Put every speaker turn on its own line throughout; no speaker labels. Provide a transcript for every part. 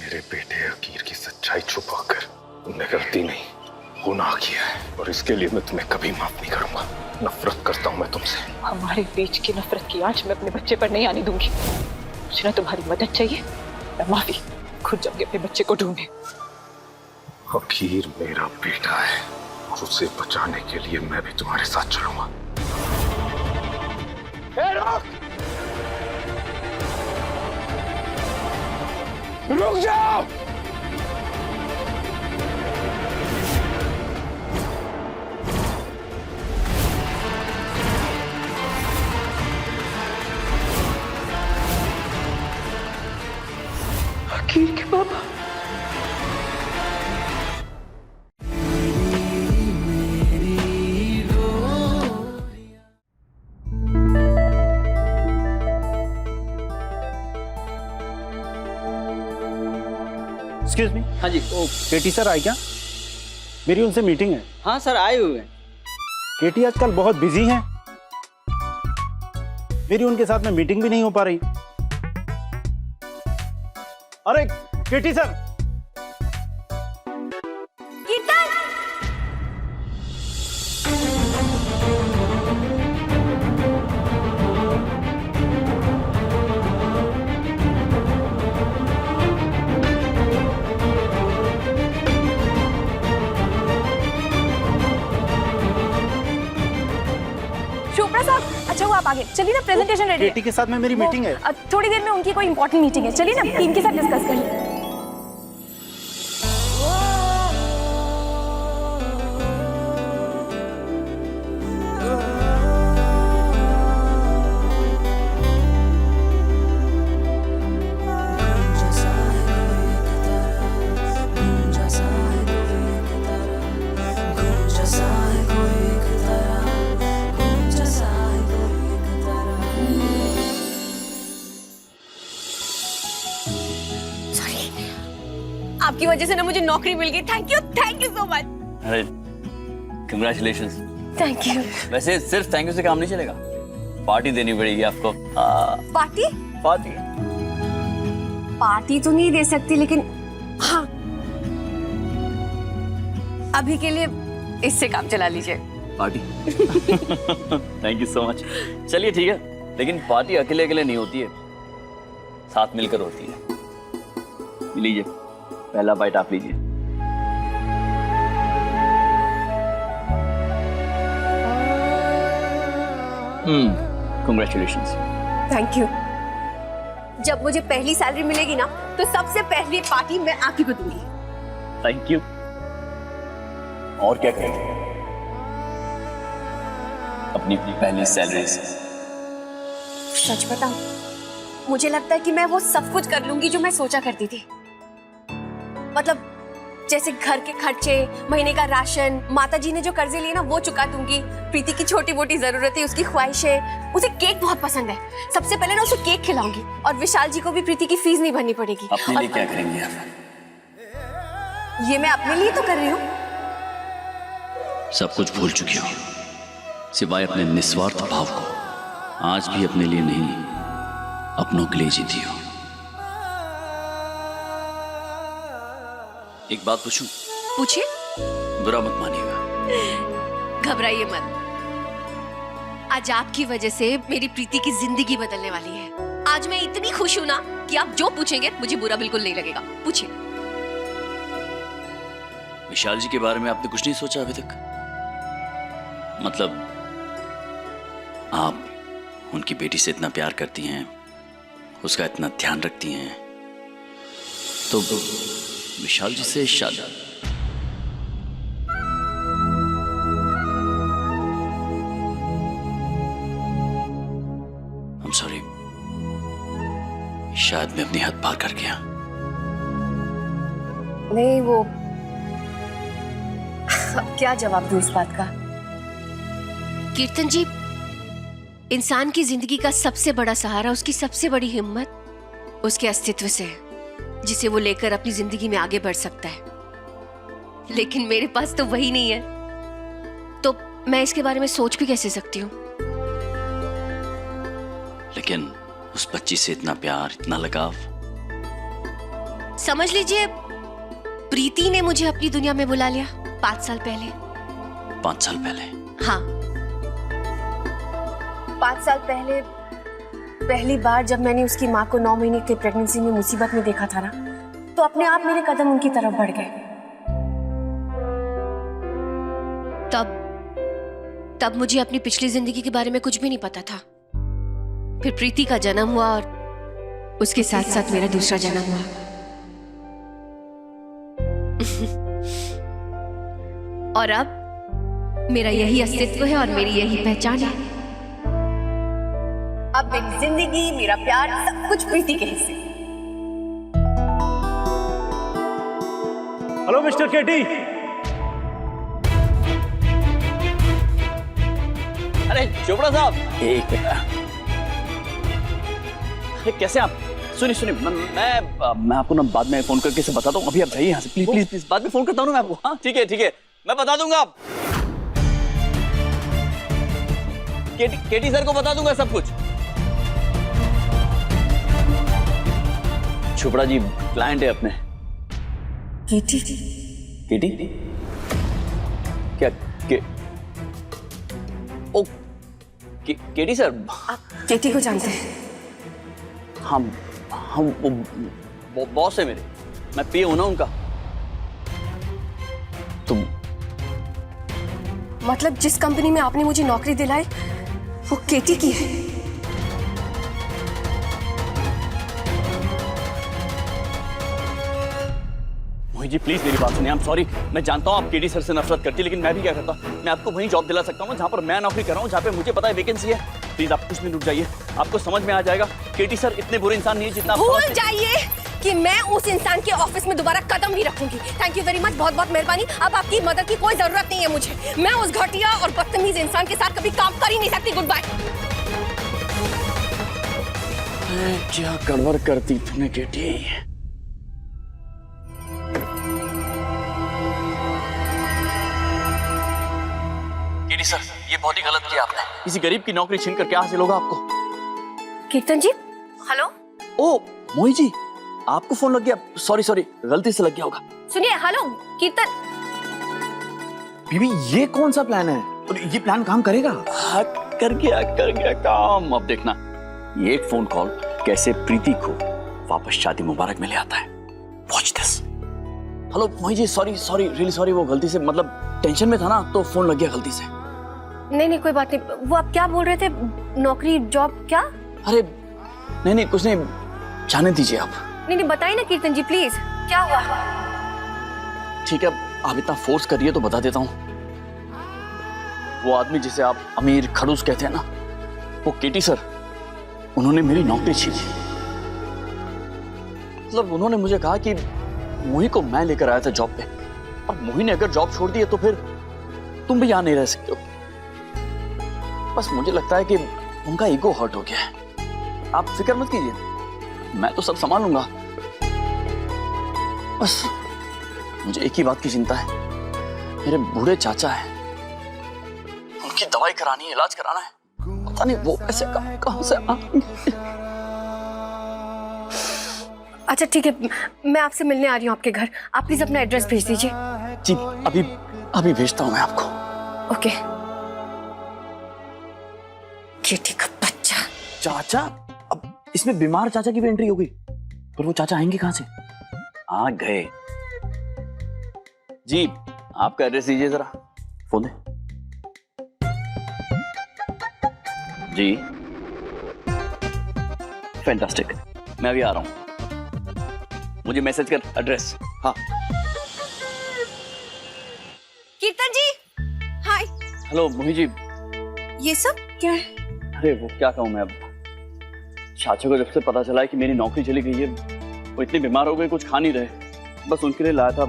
मेरे बेटे अकीर की सच्चाई छुपाकर तुमने गलती नहीं, गुनाह किया है और इसके लिए मैं तुम्हें कभी माफ नहीं करूंगा। नफरत करता हूं मैं तुमसे।
हमारे बीच की नफरत की आंच मैं अपने बच्चे पर नहीं आने दूंगी। मुझे ना तुम्हारी मदद चाहिए, मैं माफी खुद जाके अपने बच्चे को ढूंढे।
अकीर मेरा बेटा है और उसे बचाने के लिए मैं भी तुम्हारे साथ चलूंगा। रुक जाओ!
अकीर के पापा।
Excuse me.
हाँ जी।
ओ केटी सर आए क्या? मेरी उनसे मीटिंग है।
हाँ सर आए हुए हैं।
केटी आजकल बहुत बिजी हैं। मेरी उनके साथ में मीटिंग भी नहीं हो पा रही। अरे केटी सर!
चोपड़ा साहब, अच्छा हुआ आप आ गए। चलिए ना, प्रेजेंटेशन रेडी है।
केटी के साथ में मेरी मीटिंग है।
थोड़ी देर में उनकी कोई इंपॉर्टेंट मीटिंग है। चलिए ना, टीम के साथ डिस्कस कर लें। आपकी वजह से ना मुझे नौकरी मिल गई। Thank you so much.
अरे कंग्रेचुलेशंस।
Thank you.
वैसे सिर्फ थैंक यू से काम नहीं चलेगा, पार्टी देनी पड़ेगी आपको।
पार्टी?
पार्टी
पार्टी तो नहीं दे सकती, लेकिन हाँ, अभी के लिए इससे काम चला लीजिए।
Party. Thank you so much. चलिए ठीक है, लेकिन पार्टी अकेले अकेले नहीं होती है, साथ मिलकर होती है। लीजिए, पहला बाइट आप लीजिए। कांग्रेचुलेशंस।
Thank you. जब मुझे पहली सैलरी मिलेगी ना, तो सबसे पहली पार्टी मैं आप ही को दूंगी।
Thank you. और क्या करेंगे अपनी पहली सैलरी से?
सच बताऊं, मुझे लगता है कि मैं वो सब कुछ कर लूंगी जो मैं सोचा करती थी। मतलब जैसे घर के खर्चे, महीने का राशन, माताजी ने जो कर्जे लिए ना वो चुका दूंगी, प्रीति की छोटी मोटी जरूरतें, उसकी ख्वाहिशें। उसे केक बहुत पसंद है, सबसे पहले ना उसे केक खिलाऊंगी। और विशाल जी को भी प्रीति की फीस नहीं भरनी पड़ेगी।
अपने लिए क्या करेंगे आप?
ये मैं अपने लिए तो कर रही हूँ।
सब कुछ भूल चुकी हो, सिवाय अपने निस्वार्थ भाव को। आज भी अपने लिए नहीं, अपनों के लिए जीती हो। एक बात पूछूं?
पूछिए।
बुरा मत मानिएगा।
घबराइए मत, आज आपकी वजह से मेरी प्रीति की जिंदगी बदलने वाली है। आज मैं इतनी खुश हूं ना कि आप जो पूछेंगे मुझे बुरा बिल्कुल नहीं लगेगा। पूछिए।
विशाल जी के बारे में आपने कुछ नहीं सोचा अभी तक? मतलब आप उनकी बेटी से इतना प्यार करती हैं, उसका इतना ध्यान रखती हैं, तो विशाल जी से शादी? I'm sorry, शायद मैं अपनी हद पार कर गया।
नहीं, वो अब क्या जवाब दूं इस बात का। कीर्तन जी, इंसान की जिंदगी का सबसे बड़ा सहारा, उसकी सबसे बड़ी हिम्मत उसके अस्तित्व से है, जिसे वो लेकर अपनी जिंदगी में आगे बढ़ सकता है। लेकिन मेरे पास तो वही नहीं है, तो मैं इसके बारे में सोच भी कैसे सकती हूँ।
लेकिन उस बच्ची से इतना प्यार, इतना लगाव,
समझ लीजिए प्रीति ने मुझे अपनी दुनिया में बुला लिया 5 साल पहले।
5 साल पहले?
हाँ, 5 साल पहले पहली बार जब मैंने उसकी माँ को 9 महीने की प्रेगनेंसी में मुसीबत में देखा था ना, तो अपने आप मेरे कदम उनकी तरफ बढ़ गए। तब मुझे अपनी पिछली जिंदगी के बारे में कुछ भी नहीं पता था। फिर प्रीति का जन्म हुआ और उसके साथ साथ मेरा दूसरा जन्म हुआ। और अब मेरा यही अस्तित्व है और मेरी यही पहचान है। अब मेरी जिंदगी, मेरा प्यार, सब कुछ प्रीति के हिस्से।
हेलो मिस्टर केटी।
अरे चोपड़ा साहब, एक मिनट। अरे कैसे आप? सुनिए मैं आपको ना बाद में फोन करके से बताता हूँ। अभी आप जाइए यहाँ से, प्लीज प्लीज प्लीज। बाद में फोन करता हूँ ना मैं आपको। हाँ ठीक है, मैं बता दूंगा। आप केटी सर को बता दूंगा सब कुछ। चोपड़ा जी क्लाइंट है अपने। केटी क्या ओ केटी सर?
आप केटी को जानते हैं?
हम वो बॉस है मेरे, मैं पीए हूं ना उनका। तुम
मतलब जिस कंपनी में आपने मुझे नौकरी दिलाई वो केटी की है?
मोहित जी प्लीज मेरी बात सुनिए। आई एम सॉरी, मैं जानता हूँ आप केटी सर से नफरत करती, लेकिन मैं भी क्या करता हूँ, मैं आपको वहीं जॉब दिला सकता हूँ जहाँ पर मैं नौकरी कर रहा हूँ, जहाँ पे मुझे पता है वैकेंसी है। प्लीज आप कुछ नहीं, रुक जाइए, आपको समझ में आ जाएगा। केटी सर इतने बुरे इंसान नहीं है जितना आप
भूल जाइए कि मैं उस इंसान के ऑफिस में दोबारा कदम भी रखूंगी। थैंक यू वेरी मच, बहुत बहुत मेहरबानी। अब आपकी मदद की कोई जरूरत नहीं है मुझे। मैं उस घटिया और बदतमीज इंसान के साथ कभी काम कर ही नहीं सकती। Goodbye.
क्या गड़बड़ करती तूने केटी? केटी सर ये बहुत ही गलत किया आपने। किसी गरीब की नौकरी छीन कर क्या हासिल होगा आपको?
कीर्तन जी, हेलो।
ओ मोहित जी, आपको फोन लग गया? सॉरी गलती से लग गया होगा।
सुनिए, हेलो कीर्तन।
बीबी ये कौन सा प्लान है और ये प्लान काम करेगा? हाँ, कर गया काम। अब देखना ये एक फोन कॉल कैसे प्रीति को वापस शादी मुबारक में ले आता है। Watch this. Hello Mohit ji, sorry really sorry, वो गलती से, मतलब टेंशन में था ना तो फोन लग गया गलती से।
नहीं कोई बात नहीं। वो आप क्या बोल रहे थे? नौकरी, जॉब, क्या?
अरे नहीं कुछ नहीं, जाने दीजिए आप।
नहीं बताइए ना कीर्तन जी प्लीज, क्या हुआ?
ठीक है, आप इतना फोर्स करिए तो बता देता हूँ। वो आदमी जिसे आप अमीर खड़ूस कहते हैं ना, वो केटी सर, उन्होंने मेरी नौकरी छीनी। मतलब उन्होंने मुझे कहा कि मोही को मैं लेकर आया था जॉब पे, और मोही ने अगर जॉब छोड़ दी है तो फिर तुम भी यहां नहीं रह सकते हो। बस मुझे लगता है कि उनका ईगो हर्ट हो गया है। आप फिक्र मत कीजिए, मैं तो सब संभाल लूंगा। बस मुझे एक ही बात की चिंता है, मेरे बूढ़े चाचा हैं, उनकी दवाई करानी है, इलाज कराना है। पता नहीं वो पैसे कहां से आएंगे।
अच्छा ठीक है, मैं आपसे मिलने आ रही हूँ आपके घर। आप प्लीज अपना एड्रेस भेज दीजिए।
जी अभी भेजता हूँ मैं आपको।
ओके। केटी का बच्चा।
चाचा? अब इसमें बीमार चाचा की भी एंट्री हो गई, पर वो चाचा आएंगे कहां से? आ गए। जी आपका एड्रेस दीजिए जरा, फोन दे। जी फैंटास्टिक, मैं अभी आ रहा हूं, मुझे मैसेज कर एड्रेस। हाँ
कीर्तन जी, हाय।
हेलो मोहित जी।
ये सब क्या है?
अरे वो क्या कहूं मैं, अब चाचा को जब से पता चला है कि मेरी नौकरी चली गई है, वो इतने बीमार हो गए, कुछ खा नहीं रहे, बस उनके लिए लाया था।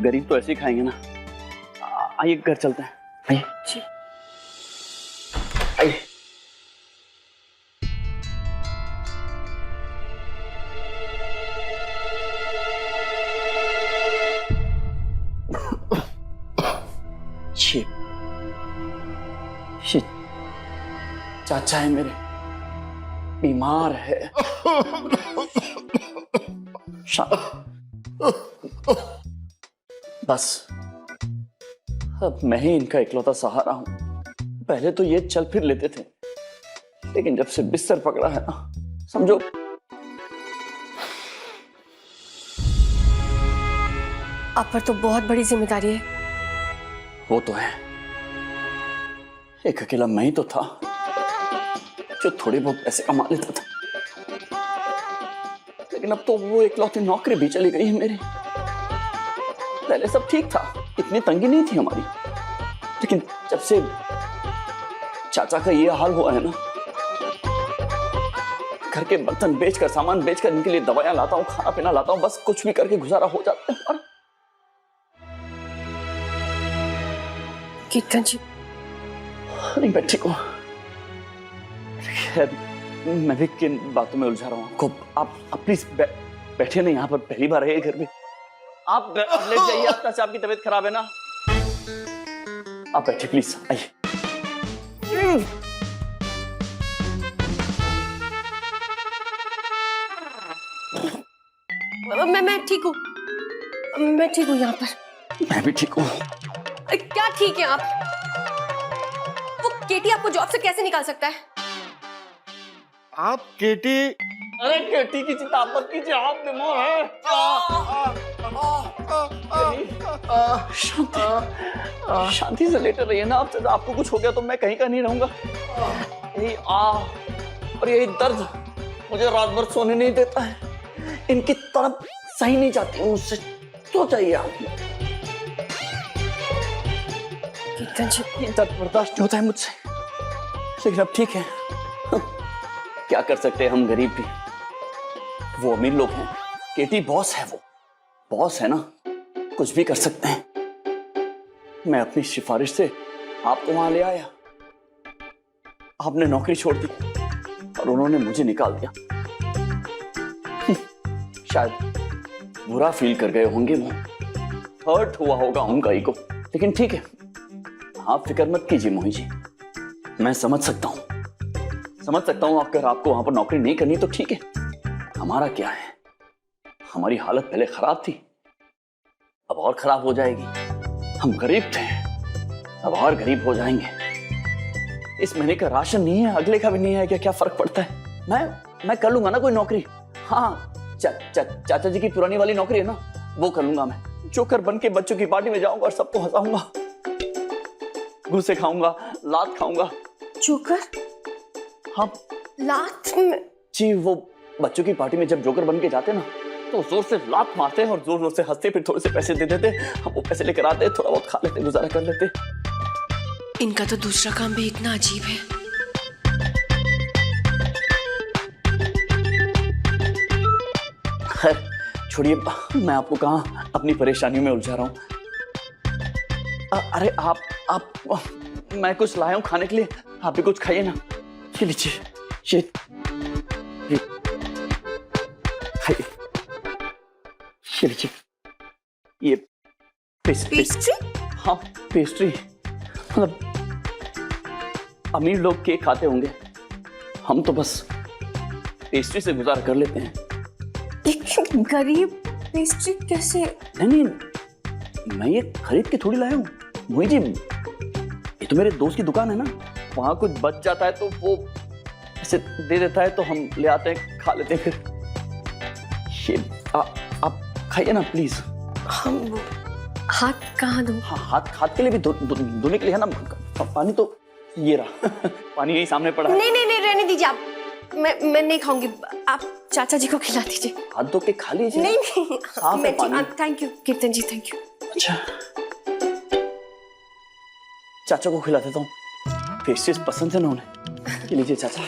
गरीब तो ऐसे ही खाएंगे ना। आइए घर चलते हैं, आइए। आइए। शिट, चाचा है मेरे, बीमार है। बस अब मैं ही इनका इकलौता सहारा हूं। पहले तो ये चल फिर लेते थे, लेकिन जब से बिस्तर पकड़ा है ना, समझो
आप पर तो बहुत बड़ी जिम्मेदारी है।
वो तो है, एक अकेला मैं ही तो था जो थोड़े बहुत पैसे कमा लेता था, लेकिन अब तो वो इकलौती नौकरी भी चली गई है मेरी। पहले सब ठीक था, इतनी तंगी नहीं थी हमारी, लेकिन जब से चाचा का ये हाल हुआ है ना, घर के बर्तन बेचकर, सामान बेचकर इनके लिए दवाइयां लाता हूँ, खाना पीना लाता हूँ, बस कुछ भी करके गुजारा हो जाता है हमारा।
कीर्तन जी,
नहीं मैं ठीक हूँ। खैर, मैं भी किन बातों में उलझा रहा हूँ आपको। आप प्लीज बैठे नहीं, यहाँ पर पहली बार है घर में। आप लेट जाइए, आपका चाचा की तबीयत खराब है ना। आप बैठे प्लीज, आइए।
मैं ठीक हूँ, मैं ठीक हूँ यहाँ पर।
मैं भी ठीक हूँ।
क्या ठीक है आप? वो केटी आपको जॉब से कैसे निकाल सकता है?
आप केटी,
अरे केटी की चिंता मत कीजिए, आप बीमार हैं। शांति शांति से लेटे रहिए ना आप। आपको कुछ हो गया तो मैं कहीं का नहीं रहूंगा। यही और यही दर्द मुझे रात भर सोने नहीं देता है। इनकी तड़प सही नहीं जाती मुझसे, तो चाहिए आप।
कीर्तन जी,
ये दर्द बर्दाश्त नहीं होता है मुझसे, लेकिन अब ठीक है। क्या कर सकते हैं हम गरीब भी, वो अमीर लोग हैं। केटी बॉस है, वो बॉस है ना, कुछ भी कर सकते हैं। मैं अपनी सिफारिश से आपको वहां ले आया, आपने नौकरी छोड़ दी और उन्होंने मुझे निकाल दिया। शायद बुरा फील कर गए होंगे, वो हर्ट हुआ होगा उनका ईगो, लेकिन ठीक है, आप फिक्र मत कीजिए मोही जी। मैं समझ सकता हूं अगर आपको वहां पर नौकरी नहीं करनी तो ठीक है। हमारा क्या है, हमारी हालत पहले खराब थी, अब और खराब हो जाएगी। हम गरीब थे, अब और गरीब हो जाएंगे। इस महीने का राशन नहीं है, अगले का भी नहीं है, क्या फर्क पड़ता है। मैं कर लूंगा ना कोई नौकरी। हाँ, चाचा जी की पुरानी वाली नौकरी है ना, वो कर लूंगा मैं। जोकर बन के बच्चों की पार्टी में जाऊंगा और सबको हंसाऊंगा, गुस्से खाऊंगा, लात खाऊंगा।
जोकर?
हाँ,
लात में?
जी, वो बच्चों की पार्टी में जब जोकर बन के जाते ना, तो जोर से लात मारते हैं और जोर जोर से हंसते, फिर थोड़े से पैसे दे देते, हम वो पैसे लेकर आते, थोड़ा बहुत खा लेते, गुजारा कर लेते।
इनका तो दूसरा काम भी इतना अजीब है।
खैर छोड़िए, मैं आपको कहाँ अपनी परेशानियों में उलझा रहा हूँ। अरे आप मैं कुछ लाया हूँ खाने के लिए, आप भी कुछ खाइए ना। ये लीजिए, ये खाइए, ये लीजिए, ये पेस्ट्री। हाँ, पेस्ट्री। मतलब अमीर लोग केक खाते होंगे, हम तो बस पेस्ट्री से गुजारा कर लेते हैं।
लेकिन गरीब पेस्ट्री कैसे?
नहीं, मैं ये खरीद के थोड़ी लाया हूँ मोही जी, ये तो मेरे दोस्त की दुकान है ना, वहां कुछ बच जाता है तो वो ऐसे दे देता है, तो हम ले आते हैं, खा लेते हैं। फिर ये आप खाइए ना प्लीज।
हम हाथ कहाँ दूं?
हाथ के लिए भी धोने के लिए है ना पानी, तो ये रहा। पानी यही सामने पड़ा है।
नहीं, रहने दीजिए आप। मैं नहीं खाऊंगी, आप चाचा जी को खिला दीजिए।
हाथ धो के खा लीजिए।
नहीं,
साफ है पानी।
थैंक यू कीर्तन जी, थैंक यू।
अच्छा, चाचा को खिला देता हूँ, पेस्ट्रीज पसंद है ना उन्हें। ये लीजिए चाचा,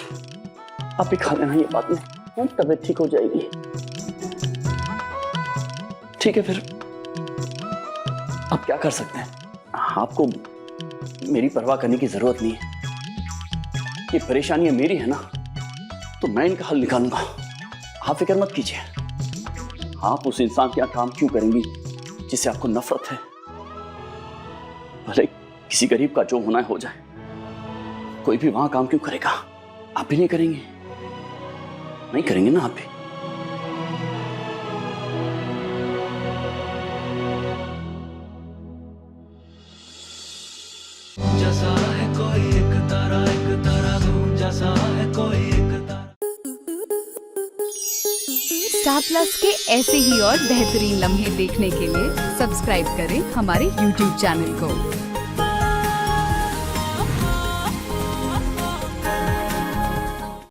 आप भी खा लेना, ये बात में तबीयत ठीक हो जाएगी। ठीक है, फिर अब क्या कर सकते हैं, आपको मेरी परवाह करने की जरूरत नहीं है। ये परेशानियां मेरी है ना, तो मैं इनका हल निकालूंगा, आप फिक्र मत कीजिए। आप उस इंसान के यहाँ काम क्यों करेंगी जिससे आपको नफरत है? भले किसी गरीब का जो होना है हो जाए, कोई भी वहां काम क्यों करेगा? आप भी नहीं करेंगे? नहीं करेंगे ना आप भी?
स्टार प्लस के ऐसे ही और बेहतरीन लम्हे देखने के लिए सब्सक्राइब करें हमारे YouTube चैनल को।